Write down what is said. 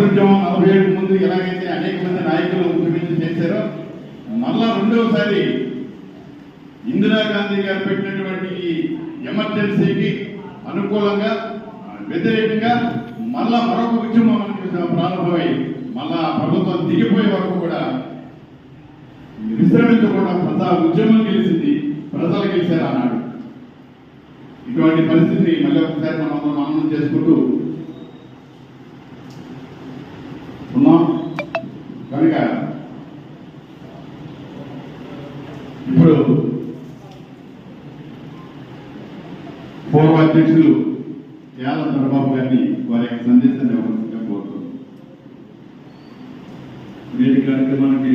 ఉద్యమం 47 ముందు ఎలాగైతే అనేక మంది నాయకులు ఉద్యమించి చేశారో మళ్ళా రెండవసారి ఇందిరాగాంధీ గారు పెట్టినటువంటి ఈ ఎమర్జెన్సీకి అనుకూలంగా వ్యతిరేకంగా మళ్ళా మరొక ఉద్యమం ప్రారంభమై మళ్ళా ప్రభుత్వం దిగిపోయే వరకు కూడా విశ్రమించకుండా ప్రజా ఉద్యమం గెలిచింది, ప్రజలు గెలిచారు అన్నాడు. ఇటువంటి పరిస్థితిని మళ్ళీ ఒకసారి మనం చేసుకుంటూ ఉన్నాం. కనుక ఇప్పుడు పూర్వ అధ్యక్షులు యాదవ్ చంద్రబాబు గారిని వారి యొక్క సందేశాన్ని ఇవ్వవలసిందిగా కోరుతున్నాం. నేటి కార్యక్రమానికి